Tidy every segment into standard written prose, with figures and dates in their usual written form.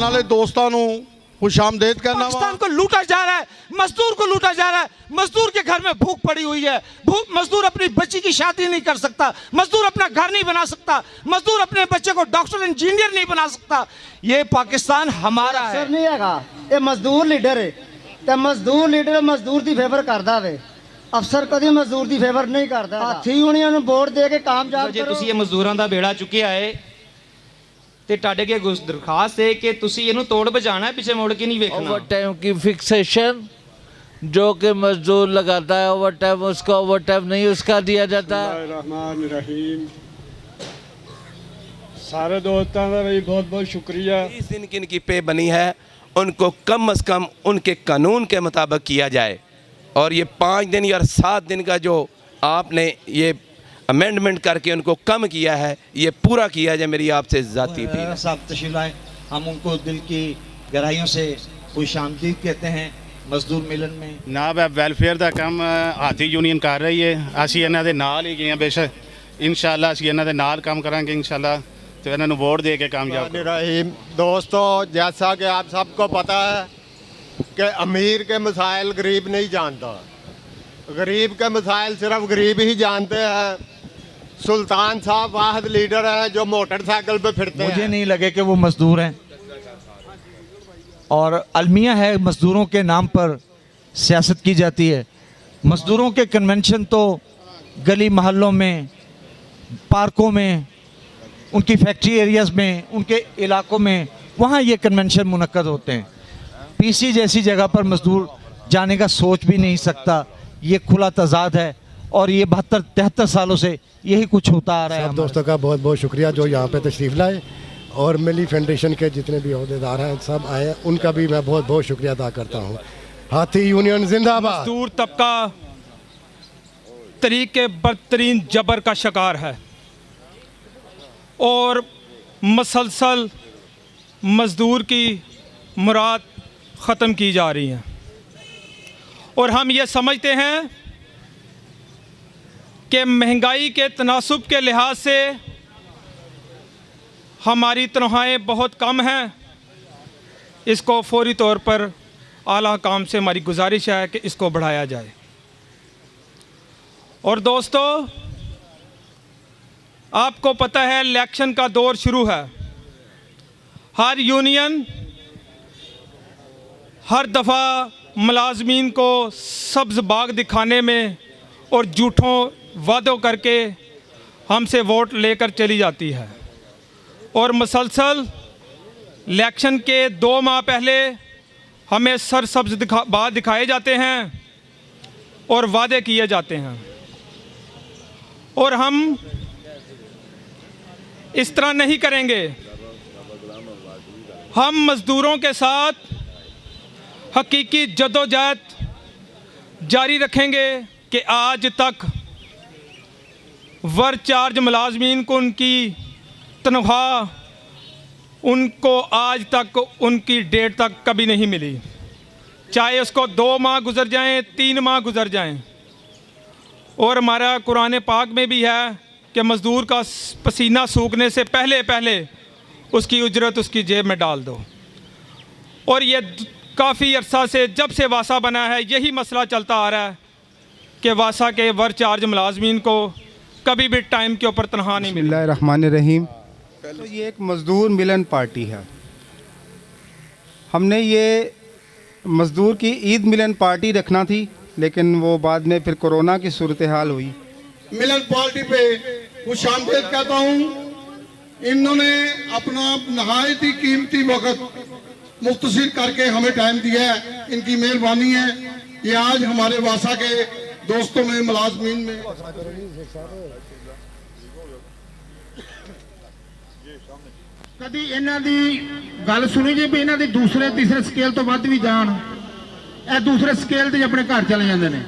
पाकिस्तान वाले दोस्तों को खुशामदीद करना। पाकिस्तान को लूटा जा रहा है, मजदूर को लूटा जा रहा है। मजदूर के घर में भूख पड़ी हुई है, मजदूर अपनी बच्ची की शादी नहीं कर सकता, मजदूर अपना घर नहीं बना सकता, मजदूर अपने बच्चे को डॉक्टर इंजीनियर नहीं बना सकता। ये पाकिस्तान हमारा है। नहीं है, ये मजदूर लीडर है, तो मजदूर लीडर मजदूर की फेवर करता वे। अफसर कभी मजदूर की फेवर नहीं करता। हाथी यूनियन वोट दे के कामयाब जे तुसी ये मजदूरां दा बेड़ा चुकिया है ते टाडे के दरखास्त है कि तुसी इहनूं तोड़ बजाना है, पीछे मुड़ के नहीं देखना। ओवर टाइम की फिक्सेशन जो कि मजदूर लगाता है ओवर टाइम, उसका ओवर टाइम नहीं उसका दिया जाता। रहमान सारे दोस्तों का भी बहुत बहुत शुक्रिया। 30 दिन की इनकी पे बनी है, उनको कम से कम उनके कानून के मुताबिक किया जाए। और ये 5 दिन या 7 दिन का जो आपने ये अमेंडमेंट करके उनको कम किया है, ये पूरा किया जाए। मेरी आपसे ज़ाती अपील। साहब तशरीफ लाए, हम उनको दिल की गहराइयों से खुशामदीद कहते हैं मजदूर मिलन में। जनाब वेलफेयर का काम हाथी यूनियन कर रही है, ਅਸੀਂ ਇਹਨਾਂ ਦੇ ਨਾਲ ਹੀ ਗਏ बेशक इंशाअल्लाह ਅਸੀਂ ਇਹਨਾਂ ਦੇ ਨਾਲ काम करांगे इंशाअल्लाह, तो इन्होंने वोट दे के कामयाब। रहीम दोस्तों, जैसा कि आप सबको पता है कि अमीर के मसाइल गरीब नहीं जानता, गरीब के मसाइल सिर्फ गरीब ही जानते हैं। सुल्तान साहब वाहिद लीडर है जो मोटरसाइकिल पे फिरते हैं। मुझे नहीं लगे कि वो मजदूर हैं, और अलमिया है मजदूरों के नाम पर सियासत की जाती है। मजदूरों के कन्वेंशन तो गली मोहल्लों में, पार्कों में, उनकी फैक्ट्री एरियाज़ में, उनके इलाकों में, वहाँ ये कन्वेंशन मुनक्कद होते हैं। पीसी जैसी जगह पर मजदूर जाने का सोच भी नहीं सकता। ये खुला तजाद है, और ये 72-73 सालों से यही कुछ होता आ रहा है। सब दोस्तों का बहुत बहुत शुक्रिया जो यहाँ पे तशरीफ़ लाए, और मिली फाउंडेशन के जितने भी अहदेदार हैं सब आए, उनका भी मैं बहुत बहुत शुक्रिया अदा करता हूँ। हाथी यूनियन जिंदाबाद। मजदूर तबका तरीके बदतरीन जबर का शिकार है, और मसलसल मजदूर की मुराद ख़त्म की जा रही हैं। और हम ये समझते हैं कि महंगाई के तनासुब के लिहाज से हमारी तनख्वाहें बहुत कम हैं। इसको फौरी तौर पर आला काम से हमारी गुजारिश है कि इसको बढ़ाया जाए। और दोस्तों, आपको पता है इलेक्शन का दौर शुरू है। हर यूनियन हर दफ़ा मुलाजमीन को सब्ज़ बाग दिखाने में और झूठों वादों करके हमसे वोट लेकर चली जाती है, और मुसलसल इलेक्शन के 2 माह पहले हमें सरसब्ज़ बाग दिखाए जाते हैं और वादे किए जाते हैं। और हम इस तरह नहीं करेंगे। हम मज़दूरों के साथ हकीकी जद्दोजहद जारी रखेंगे कि आज तक वर्क चार्ज मुलाजमीन को उनकी तनख्वाह उनको आज तक उनकी डेट तक कभी नहीं मिली, चाहे उसको 2 माह गुजर जाएं, 3 माह गुजर जाएं। और हमारा कुरान पाक में भी है कि मज़दूर का पसीना सूखने से पहले पहले उसकी उजरत उसकी जेब में डाल दो। और ये काफ़ी अरसा से, जब से वासा बना है, यही मसला चलता आ रहा है कि वासा के वर्क चार्ज मुलाजमीन को कभी भी टाइम के ऊपर तनख्वाह नहीं मिली। बिस्मिल्लाहिर्रहमानिर्रहीम। तो ये एक मज़दूर मिलन पार्टी है। हमने ये मज़दूर की ईद मिलन पार्टी रखना थी, लेकिन वो बाद में फिर कोरोना की सूरत हाल हुई। मिलन पार्टी पे खुशामदीद कहता हूँ। इन्होंने अपना नहायत ही कीमती वक्त मुख्तसर करके हमें टाइम दिया है, इनकी मेहरबानी है। ये आज हमारे वासा के दोस्तों में, मुलाजमीन में कभी इन्हां दी गल सुनी जी भी इन्हां दी दूसरे तीसरे स्केल तो वध भी जान, ए दूसरे स्केल ते अपने घर चले जाते हैं।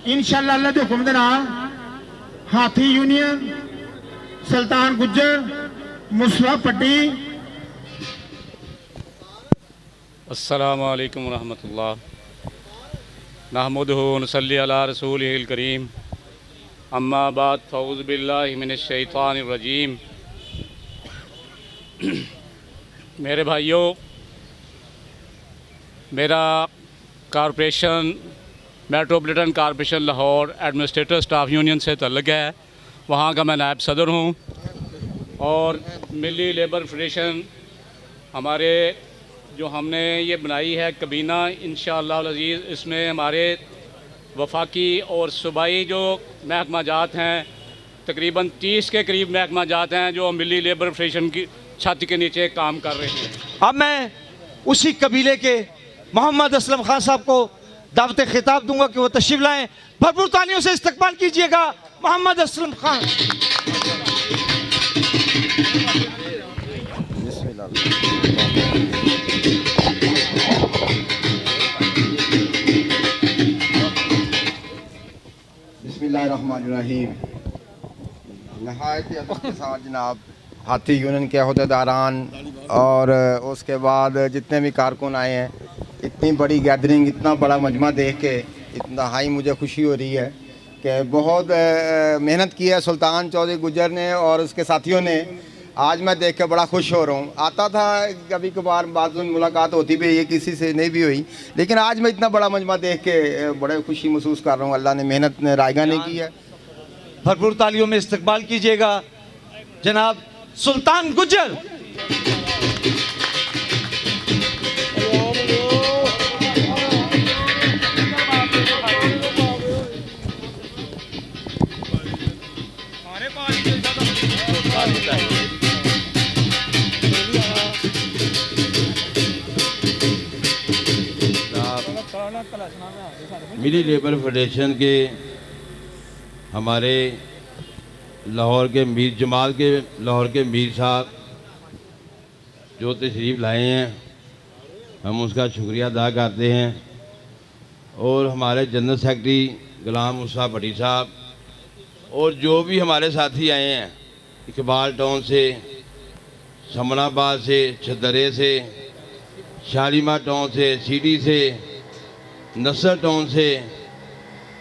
इंशाअल्लाह अल्लाह के हुक्म दे नाल हाथी यूनियन, सुल्तान गुज्जर, मुसला पट्टी। अस्सलामु अलैकुम रहमतुल्लाह। नहमदुहु व नसल्ली अला रसूलिहिल करीम। अम्मा बाद फ़ऊज़ु बिल्लाहि मिनश शैतानिर रजीम। मेरे भाइयों, मेरा corporation metropolitan corporation Lahore administrator staff union से तल्लुक़ है। वहाँ का मैं नायब सदर हूँ। और मिली लेबर फेडरेशन हमारे जो हमने ये बनाई है कबीना, इंशाअल्लाह अज़ीज़ इसमें हमारे वफाकी और सूबाई जो महकमा जात हैं, तकरीबन 30 के करीब महकमा जात हैं जो मिली लेबर फेडरेशन की छत के नीचे काम कर रहे हैं। अब मैं उसी कबीले के मोहम्मद असलम खान साहब को दावत खिताब दूंगा कि वो तशरीफ लाएं। भरपूर तालियों से इस्तकबाल कीजिएगा मोहम्मद असलम खान। बिस्मिल्लाहिर्रहमानिर्रहीम। नहायत अदब के साथ जनाब हाथी यूनियन के अहदेदारान और उसके बाद जितने भी कारकुन आए हैं, इतनी बड़ी गैदरिंग, इतना बड़ा मजमा देख के इतना हाई मुझे खुशी हो रही है कि बहुत मेहनत की है सुल्तान चौधरी गुजर ने और उसके साथियों ने। आज मैं देख के बड़ा खुश हो रहा हूँ। आता था कभी कभार बात मुलाकात होती भी है, किसी से नहीं भी हुई, लेकिन आज मैं इतना बड़ा मजमा देख के बड़े खुशी महसूस कर रहा हूँ। अल्लाह ने मेहनत ने रायगा नहीं की है। भरपूर तालियों में इस्तकबाल कीजिएगा जनाब सुल्तान गुजर। मिली लेबर फेडरेशन के हमारे लाहौर के मीर जमाल के लाहौर के मीर साहब जो तशरीफ़ लाए हैं, हम उसका शुक्रिया अदा करते हैं। और हमारे जनरल सेक्रेटरी गुलाम मुसा भट्टी साहब और जो भी हमारे साथी आए हैं, इकबाल टाउन से, समनाबाद से, छदरे से, शालीमार टाउन से, सीडी से, नसर टाउन से,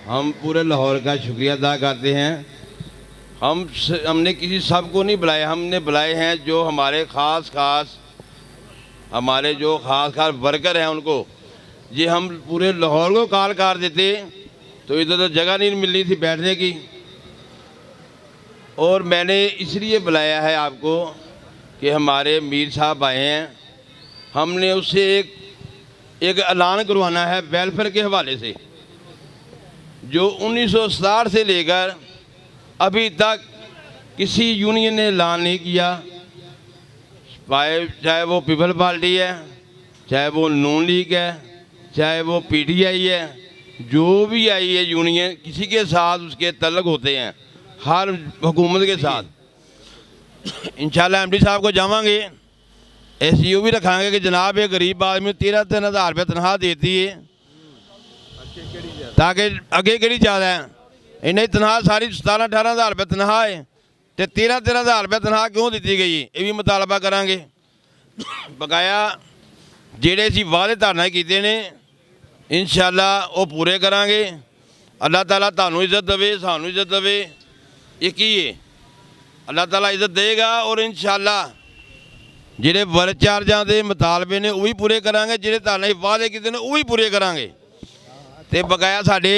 हम पूरे लाहौर का शुक्रिया अदा करते हैं। हमने किसी सब को नहीं बुलाया, हमने बुलाए हैं जो हमारे ख़ास वर्कर हैं उनको। ये हम पूरे लाहौर को कॉल कर देते तो इधर तो जगह नहीं मिलनी थी बैठने की। और मैंने इसलिए बुलाया है आपको कि हमारे मीर साहब आए हैं, हमने उससे एक ऐलान करवाना है वेलफेयर के हवाले से। जो 1960 से लेकर अभी तक किसी यूनियन ने ऐलान नहीं किया, चाहे वो पीपल पार्टी है, चाहे वो नून लीग है, चाहे वो पीटीआई है, जो भी आई है यूनियन किसी के साथ उसके तल्लुक होते हैं, हर हुकूमत के साथ। इंशाल्लाह एमडी साहब को जावांगे, एसईओ भी रखांगे कि जनाब एक गरीब आदमी 13-13 हज़ार रुपये तनख्वाह देती है, ताकि अगे केड़ी ज़्यादा है। इन्हें तनख्वाह सारी 17-18 हज़ार रुपये तनख्वाह है, तो 13-13 हज़ार रुपये तनख्वाह क्यों दी गई, ये भी मुतालबा करांगे। बकाया जेड़े असीं वादे धारना कीते ने इंशाल्लाह वो पूरे करांगे। अल्लाह ताला तुहानू इज्जत देवे, सानू इज्जत देवे, एक ही है। अल्लाह ताला इज्जत देगा और इंशाल्लाह ਜਿਹੜੇ ਵਰਕ ਚਾਰਜਾਂ ਦੇ ਮੁਤਾਲਬੇ ਨੇ ਉਹ ਵੀ ਪੂਰੇ ਕਰਾਂਗੇ, ਜਿਹੜੇ ਤੁਹਾਨੂੰ ਵਾਅਦੇ ਕੀਤੇ ਨੇ ਉਹ ਵੀ ਪੂਰੇ ਕਰਾਂਗੇ। ਤੇ ਬਕਾਇਆ ਸਾਡੇ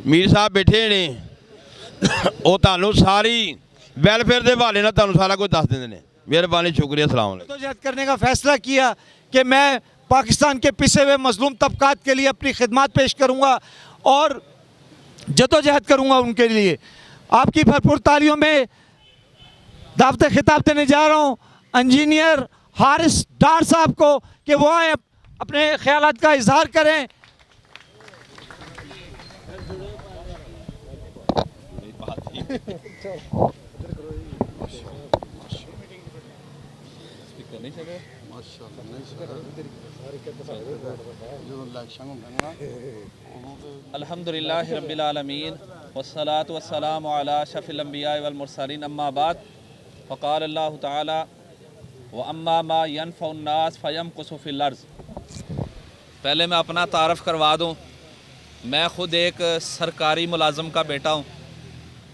ਮੀਰ ਸਾਹਿਬ ਬੈਠੇ ਨੇ, ਉਹ ਤੁਹਾਨੂੰ ਸਾਰੀ वेलफेयर के हवाले ना तुहानू सारा कुछ दस देंगे ने। मेहरबानी, शुक्रिया, सलाम अलैकुम। जदोजहद करने का फैसला किया कि मैं पाकिस्तान के पिसे हुए मजलूम तबकात के लिए अपनी खिदमत पेश करूँगा और जदोजहद करूँगा उनके लिए। आपकी भरपूर तालियों में दावत खिताब देने जा रहा हूँ इंजीनियर हारिस डार साहब को कि वो आए अपने ख्यालात का इजहार करें। अल्हम्दुलिल्लाहि रब्बिल आलमीन वस्सलातु वस्सलामु अला अशरफिल अंबिया वल मुरसलीन अम्मा बाद फ़क़ाल अल्लाहु तआला व अम्मा मा यनफ़उन नास फ़यमकुसु फ़िल अर्ज़। पहले मैं अपना तारफ़ करवा दूँ, मैं ख़ुद एक सरकारी मुलाज़म का बेटा हूँ।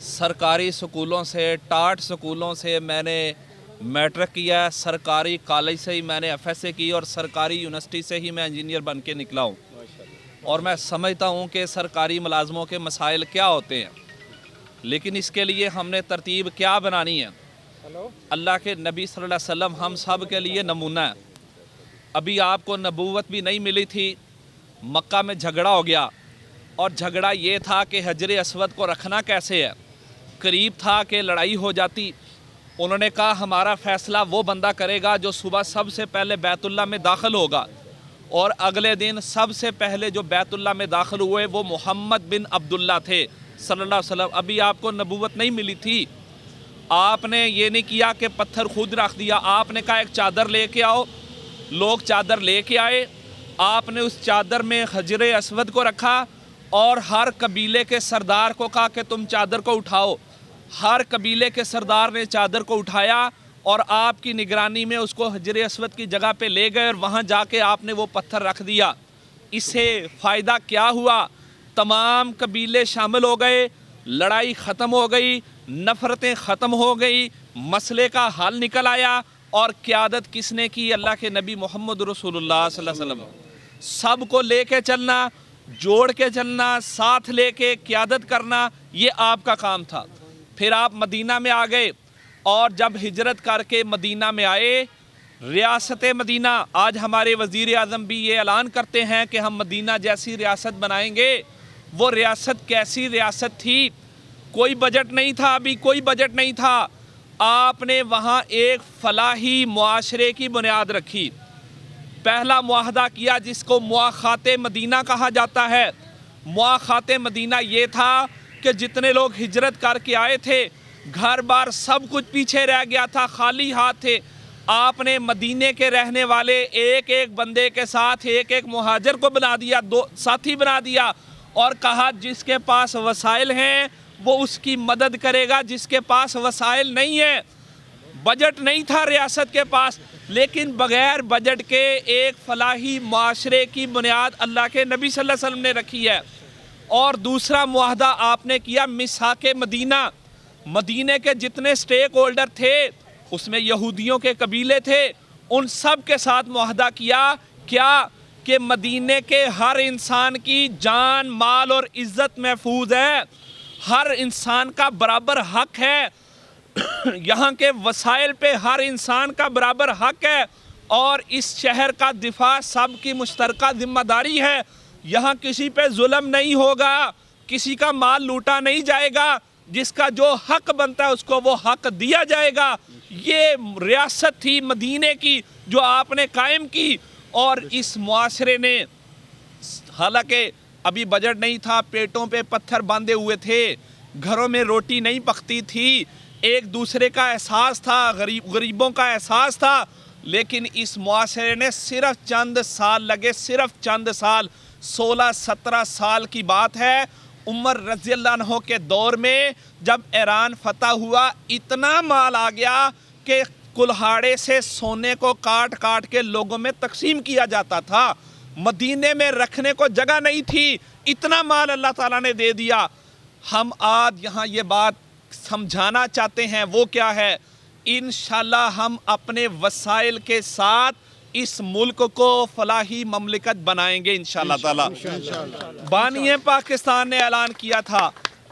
सरकारी स्कूलों से, टाट स्कूलों से मैंने मैट्रिक किया है, सरकारी कॉलेज से ही मैंने FSA की और सरकारी यूनिवर्सिटी से ही मैं इंजीनियर बन के निकला हूँ। और मैं समझता हूँ कि सरकारी मुलाजमों के मसाइल क्या होते हैं, लेकिन इसके लिए हमने तरतीब क्या बनानी है। अल्लाह के नबी सल्लल्लाहु अलैहि वसल्लम हम सब के लिए नमूना है। अभी आपको नबूवत भी नहीं मिली थी, मक्का में झगड़ा हो गया और झगड़ा ये था कि हजर अस्वद को रखना कैसे है। करीब था कि लड़ाई हो जाती। उन्होंने कहा हमारा फ़ैसला वो बंदा करेगा जो सुबह सबसे पहले बैतुल्लाह में दाखिल होगा। और अगले दिन सबसे पहले जो बैतुल्लाह में दाखिल हुए वो मोहम्मद बिन अब्दुल्ला थे सल्लल्लाहु अलैहि वसल्लम। अभी आपको नबूवत नहीं मिली थी। आपने ये नहीं किया कि पत्थर खुद रख दिया, आपने कहा एक चादर लेके आओ। लोग चादर लेके आए, आपने उस चादर में हजर अस्वद को रखा और हर कबीले के सरदार को कहा कि तुम चादर को उठाओ। हर कबीले के सरदार ने चादर को उठाया और आपकी निगरानी में उसको हजर अस्वद की जगह पे ले गए और वहाँ जाके आपने वो पत्थर रख दिया। इससे फ़ायदा क्या हुआ? तमाम कबीले शामिल हो गए, लड़ाई ख़त्म हो गई, नफ़रतें ख़त्म हो गई, मसले का हल निकल आया। और क़यादत किसने की? अल्लाह के नबी मोहम्मद रसूलुल्लाह सल्लल्लाहु अलैहि वसल्लम। सब को लेके चलना, जोड़ के चलना, साथ लेके क़यादत करना, ये आपका काम था। फिर आप मदीना में आ गए और जब हिजरत करके मदीना में आए, रियासत मदीना, आज हमारे वज़ीर आज़म भी ये ऐलान करते हैं कि हम मदीना जैसी रियासत बनाएंगे। वो रियासत कैसी रियासत थी? कोई बजट नहीं था, अभी कोई बजट नहीं था। आपने वहाँ एक फलाही मुआशरे की बुनियाद रखी। पहला मुआहदा किया जिसको मुआख़ाते मदीना कहा जाता है। मुआख़ाते मदीना ये था कि जितने लोग हिजरत करके आए थे, घर बार सब कुछ पीछे रह गया था, खाली हाथ थे। आपने मदीने के रहने वाले एक एक बंदे के साथ एक एक मुहाजिर को बना दिया, दो साथी बना दिया और कहा जिसके पास वसाइल हैं वो उसकी मदद करेगा, जिसके पास वसाइल नहीं है। बजट नहीं था रियासत के पास, लेकिन बग़ैर बजट के एक फलाही माशरे की बुनियाद अल्लाह के नबी सल्लल्लाहु अलैहि वसल्लम ने रखी है। और दूसरा मुआहदा आपने किया मिसाके मदीना। मदीने के जितने स्टेक होल्डर थे उसमें यहूदियों के कबीले थे, उन सब के साथ मुआहदा किया। क्या कि मदीने के हर इंसान की जान, माल और इज़्ज़त महफूज है, हर इंसान का बराबर हक है। यहाँ के वसाइल पे हर इंसान का बराबर हक है और इस शहर का दिफा सब की मुश्तरका जिम्मेदारी है। यहाँ किसी पे जुल्म नहीं होगा, किसी का माल लूटा नहीं जाएगा, जिसका जो हक बनता है उसको वो हक दिया जाएगा। ये रियासत थी मदीने की जो आपने कायम की। और इस मुआशरे ने, हालांकि अभी बजट नहीं था, पेटों पे पत्थर बांधे हुए थे, घरों में रोटी नहीं पकती थी, एक दूसरे का एहसास था, गरीबों का एहसास था, लेकिन इस मुआशरे ने सिर्फ चंद साल लगे, सिर्फ चंद साल, 16-17 साल की बात है, उमर रज़ियल्लाहु अन्हु के दौर में जब ईरान फतह हुआ, इतना माल आ गया कि कुल्हाड़े से सोने को काट काट के लोगों में तकसीम किया जाता था। मदीने में रखने को जगह नहीं थी, इतना माल अल्लाह ताला ने दे दिया। हम आज यहाँ ये बात समझाना चाहते हैं, वो क्या है? इंशाल्लाह हम अपने वसाइल के साथ इस मुल्क को फलाही ममलिकत बनाएंगे इंशाल्लाह ताला। बानिए पाकिस्तान ने ऐलान किया था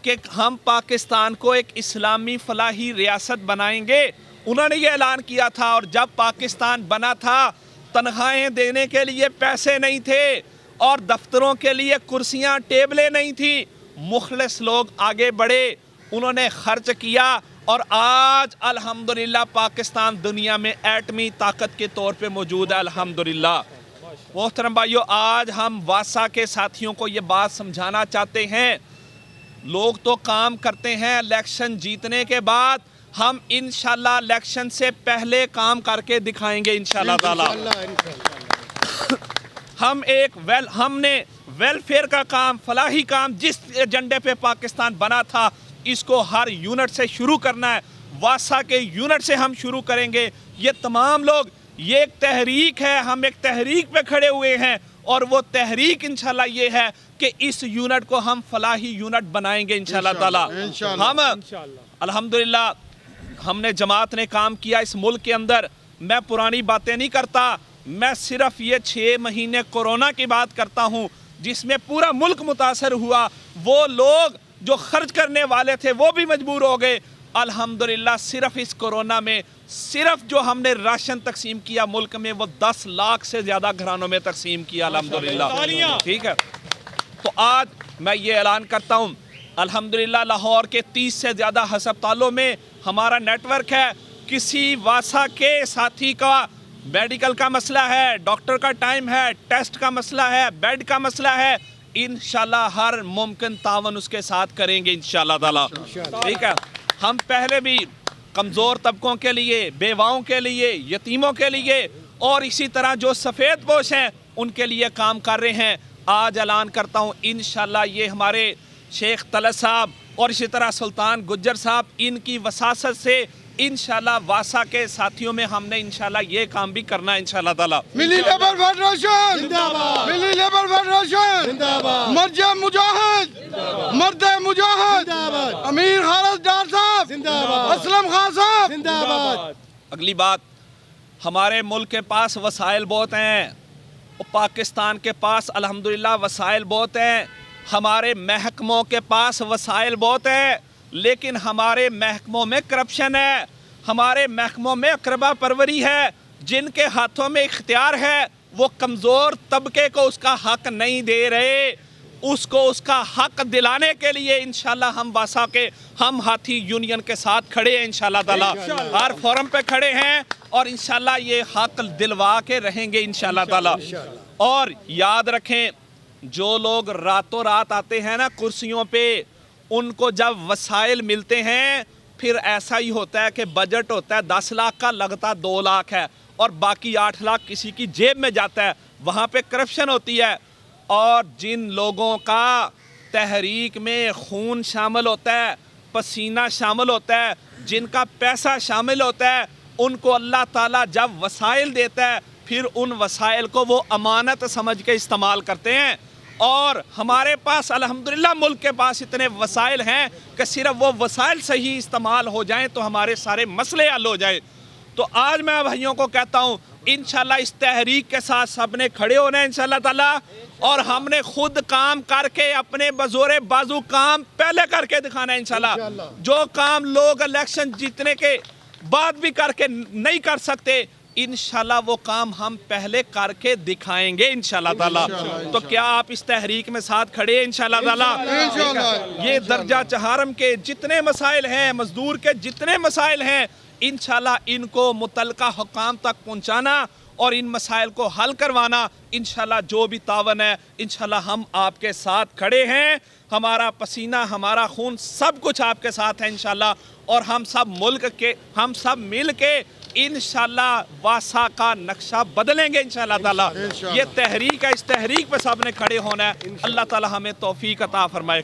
कि हम पाकिस्तान को एक इस्लामी फलाही रियासत बनाएंगे, उन्होंने ये ऐलान किया था। और जब पाकिस्तान बना था, तनख्वाहें देने के लिए पैसे नहीं थे और दफ्तरों के लिए कुर्सियां टेबलें नहीं थी। मुखलिस लोग आगे बढ़े, उन्होंने खर्च किया और आज अल्हम्दुलिल्लाह पाकिस्तान दुनिया में एटमी ताकत के तौर पे मौजूद है। अल्हम्दुलिल्लाह मोहतरम भाइयों, आज हम वासा के साथियों को ये बात समझाना चाहते हैं। लोग तो काम करते हैं, इलेक्शन जीतने के बाद हम इंशाल्लाह इलेक्शन से पहले काम करके दिखाएंगे इंशाल्लाह ताला। हमने वेलफेयर का काम, फलाही काम, जिस एजेंडे पे पाकिस्तान बना था, इसको हर यूनिट से शुरू करना है। वासा के यूनिट से हम शुरू करेंगे। ये तमाम लोग, ये एक तहरीक है, हम एक तहरीक पे खड़े हुए हैं और वो तहरीक इंशाल्लाह ये है कि इस यूनिट को हम फलाही यूनिट बनाएंगे इंशाल्लाह ताला। हम अल्हम्दुलिल्लाह हमने जमात ने काम किया इस मुल्क के अंदर, मैं पुरानी बातें नहीं करता, मैं सिर्फ ये 6 महीने कोरोना की बात करता हूँ जिसमें पूरा मुल्क मुतासर हुआ। वो लोग जो खर्च करने वाले थे वो भी मजबूर हो गए। अल्हम्दुलिल्लाह सिर्फ इस कोरोना में सिर्फ जो हमने राशन तकसीम किया मुल्क में वो 10 लाख से ज़्यादा घरानों में तकसीम किया अल्हम्दुलिल्लाह। ठीक है, तो आज मैं ये ऐलान करता हूँ अल्हम्दुलिल्लाह लाहौर के 30 से ज़्यादा हस्पतालों में हमारा नेटवर्क है। किसी वासा के साथी का मेडिकल का मसला है, डॉक्टर का टाइम है, टेस्ट का मसला है, बेड का मसला है, इंशाल्लाह हर मुमकिन तावन उसके साथ करेंगे इंशाल्लाह ताला। ठीक है, हम पहले भी कमज़ोर तबकों के लिए, बेवाओं के लिए, यतीमों के लिए और इसी तरह जो सफ़ेद पोश हैं उनके लिए काम कर रहे हैं। आज ऐलान करता हूँ इंशाल्लाह ये हमारे शेख तलत साहब और इसी तरह सुल्तान गुज्जर साहब इनकी वसासत से इंशाल्लाह वासा के साथियों में हमने इंशाल्लाह ये काम भी करना है इंशाल्लाह ताला। मिली लेबर फेडरेशन जिंदाबाद, मिली लेबर फेडरेशन जिंदाबाद, मर्ज मुजाहिद मर्द मुजाहिद जिंदाबाद, अमीर खालिद डार साहब जिंदाबाद, असलम खान साहब जिंदाबाद। अगली बात, हमारे मुल्क के पास वसाइल बहुत हैं, पाकिस्तान के पास अल्हम्दुलिल्लाह वसाइल बहुत हैं, हमारे महकमों के पास वसाइल बहुत हैं, लेकिन हमारे महकमों में करप्शन है, हमारे महकमों में अकरबा परवरी है। जिनके हाथों में इख्तियार है वो कमज़ोर तबके को उसका हक नहीं दे रहे, उसको उसका हक दिलाने के लिए इंशाल्लाह हम वासा के हम हाथी यूनियन के साथ खड़े हैं इंशाल्लाह ताला, हर फोरम पे खड़े हैं और इंशाल्लाह ये हक दिलवा के रहेंगे इंशाल्लाह ताला। और याद रखें, जो लोग रातों रात आते हैं ना कुर्सियों पे, उनको जब वसाइल मिलते हैं फिर ऐसा ही होता है कि बजट होता है 10 लाख का, लगता 2 लाख है और बाकी 8 लाख किसी की जेब में जाता है, वहाँ पे करप्शन होती है। और जिन लोगों का तहरीक में खून शामिल होता है, पसीना शामिल होता है, जिनका पैसा शामिल होता है, उनको अल्लाह ताला जब वसाइल देता है फिर उन वसाइल को वो अमानत समझ के इस्तेमाल करते हैं। और हमारे पास अल्हम्दुलिल्लाह मुल्क के पास इतने वसाइल हैं कि सिर्फ वो वसाइल सही इस्तेमाल हो जाएं तो हमारे सारे मसले हल हो जाए। तो आज मैं भाइयों को कहता हूँ इंशाल्लाह इस तहरीक के साथ सबने खड़े होना है इंशाल्लाह ताला, और हमने खुद काम करके अपने बजोरे बाजू काम पहले करके दिखाना है इंशाल्लाह। जो काम लोग इलेक्शन जीतने के बाद भी करके नहीं कर सकते, इंशाल्लाह वो काम हम पहले करके दिखाएंगे इंशाल्लाह ताला। तो क्या आप इस तहरीक में साथ खड़े हैं इंशाल्लाह ताला? ये दर्जा चहारम के जितने मसाइल हैं, मजदूर के जितने मसाइल हैं, इंशाल्लाह इनको मुतलका हुकाम तक पहुंचाना और इन मसाइल को हल करवाना, इंशाल्लाह जो भी तावन है इंशाल्लाह हम आपके साथ खड़े हैं। हमारा पसीना, हमारा खून, सब कुछ आपके साथ है इंशाल्लाह। और हम सब मिल के इंशाल्लाह वासा का नक्शा बदलेंगे इंशाल्लाह ताला। ये तहरीक है, इस तहरीक पे सबने खड़े होना है। अल्लाह ताला हमें तौफीक अता फरमाए।